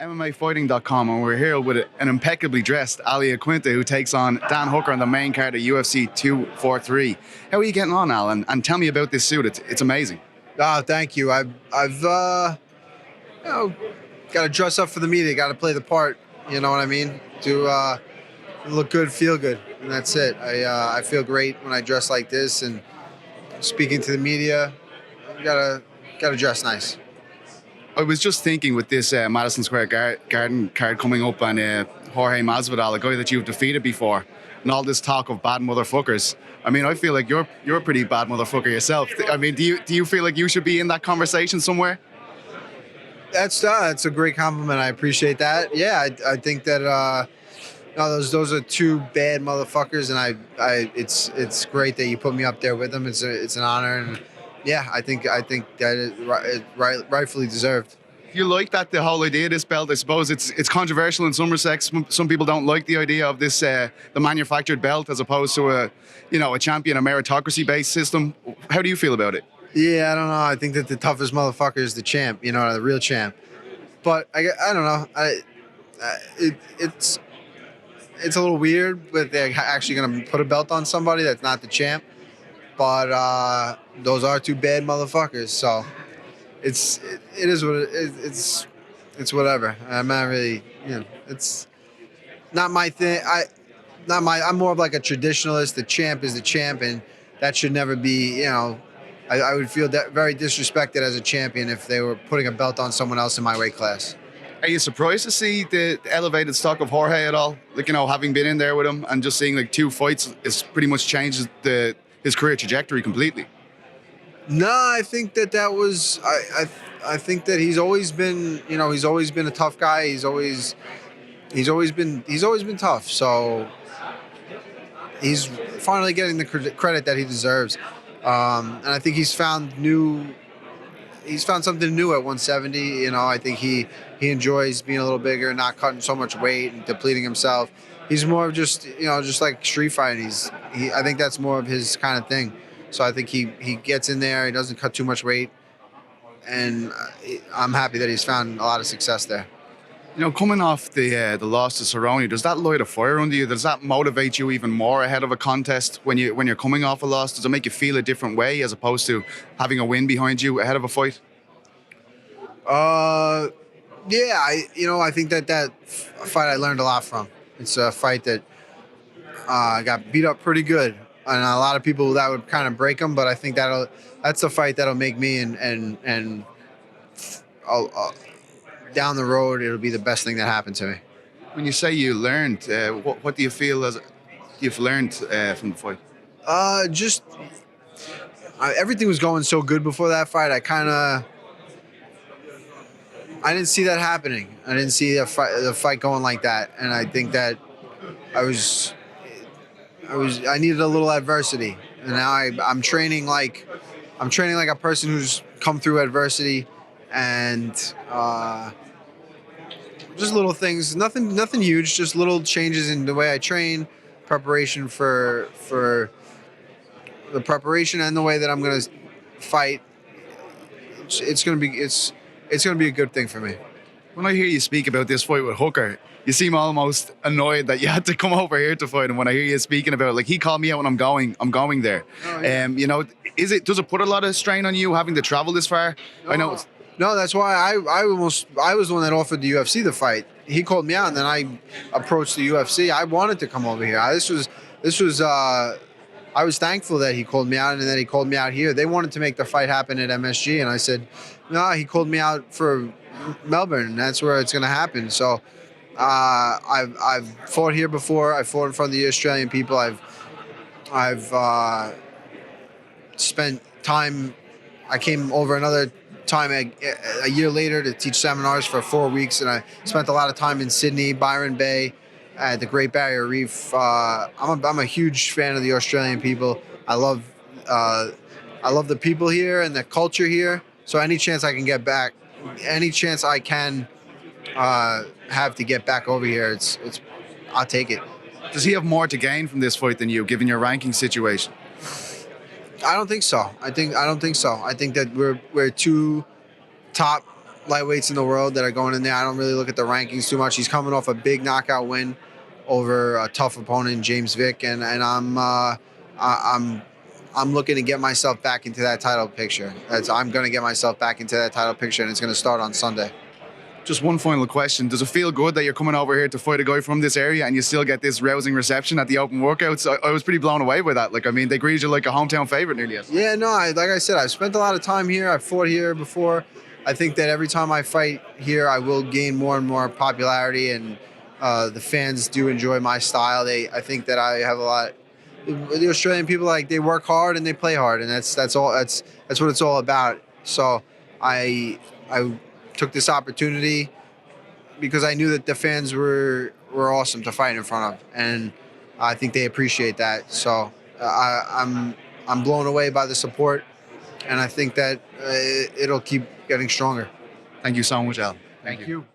MMAfighting.com, and we're here with an impeccably dressed Iaquinta who takes on Dan Hooker on the main card of UFC 243. How are you getting on, Al? And tell me about this suit. It's amazing. Oh, thank you. I've got to dress up for the media. Got to play the part. You know what I mean? To look good, feel good, and that's it. I feel great when I dress like this and speaking to the media. Gotta dress nice. I was just thinking with this Madison Square Garden card coming up and Jorge Masvidal, a guy that you've defeated before, and all this talk of bad motherfuckers. I mean, I feel like you're a pretty bad motherfucker yourself. I mean, do you feel like you should be in that conversation somewhere? That's a great compliment. I appreciate that. Yeah, I think that no, those are two bad motherfuckers, and it's great that you put me up there with them. It's an honor, and yeah, I think that is rightfully deserved. You like that the whole idea of this belt? I suppose it's controversial in some respects. Some people don't like the idea of this the manufactured belt as opposed to a champion, a meritocracy based system. How do you feel about it? Yeah, I don't know. I think that the toughest motherfucker is the champ. The real champ. But I don't know. It's a little weird, but they're actually going to put a belt on somebody that's not the champ. But those are two bad motherfuckers. So it is what it is. It's whatever. I'm not really, it's not my thing. I'm more of like a traditionalist. The champ is the champ, and that should never be, I would feel very disrespected as a champion if they were putting a belt on someone else in my weight class. Are you surprised to see the elevated stock of Jorge at all? Like, having been in there with him and just seeing like two fights is pretty much changed his career trajectory completely. No, I think that was I think that he's always been a tough guy. He's always been tough. So he's finally getting the credit that he deserves. And I think he's found something new at 170. I think he enjoys being a little bigger, not cutting so much weight and depleting himself. He's more of just like street fighting. I think that's more of his kind of thing. So I think he gets in there. He doesn't cut too much weight, and I'm happy that he's found a lot of success there. Coming off the loss to Cerrone, does that light a fire under you? Does that motivate you even more ahead of a contest when you're coming off a loss? Does it make you feel a different way as opposed to having a win behind you ahead of a fight? Yeah, I think that fight I learned a lot from. It's a fight that got beat up pretty good, and a lot of people that would kind of break them. But I think that's a fight that'll make me and down the road, it'll be the best thing that happened to me. When you say you learned, what do you feel you've learned from the fight? Everything was going so good before that fight. I didn't see that happening. I didn't see the fight going like that, and I think that I needed a little adversity, and now I'm training like a person who's come through adversity, and just little things, nothing huge, just little changes in the way I train, preparation for the preparation and the way that I'm gonna fight. It's gonna be a good thing for me. When I hear you speak about this fight with Hooker, you seem almost annoyed that you had to come over here to fight him. When I hear you speaking about it, like, he called me out when I'm going there. Oh, yeah. Does it put a lot of strain on you having to travel this far? No. I know it's. No, that's why I was the one that offered the UFC the fight. He called me out, and then I approached the UFC. I wanted to come over here. This was I was thankful that he called me out, and then he called me out here. They wanted to make the fight happen at MSG, and I said, no, he called me out for Melbourne, and that's where it's going to happen. So I've fought here before. I fought in front of the Australian people. I've spent time. I came over another time a year later to teach seminars for 4 weeks, and I spent a lot of time in Sydney, Byron Bay, at the Great Barrier Reef. I'm a huge fan of the Australian people. I love the people here and the culture here. So any chance I can get back, any chance I can have to get back over here, I'll take it. Does he have more to gain from this fight than you, given your ranking situation? I don't think so. I don't think so. I think that we're two top lightweights in the world that are going in there. I don't really look at the rankings too much. He's coming off a big knockout win over a tough opponent, James Vick, and I'm looking to get myself back into that title picture. I'm going to get myself back into that title picture, and it's going to start on Sunday. Just one final question. Does it feel good that you're coming over here to fight a guy from this area and you still get this rousing reception at the open workouts? I was pretty blown away by that. Like, I mean, they greeted you like a hometown favorite nearly. Yeah, no, like I said, I've spent a lot of time here. I've fought here before. I think that every time I fight here, I will gain more and more popularity, and the fans do enjoy my style. I think that I have a lot. The Australian people, like, they work hard and they play hard, and that's what it's all about. So I took this opportunity because I knew that the fans were awesome to fight in front of, and I think they appreciate that. So I'm blown away by the support, and I think that it'll keep getting stronger. Thank you so much, Al. Thank you.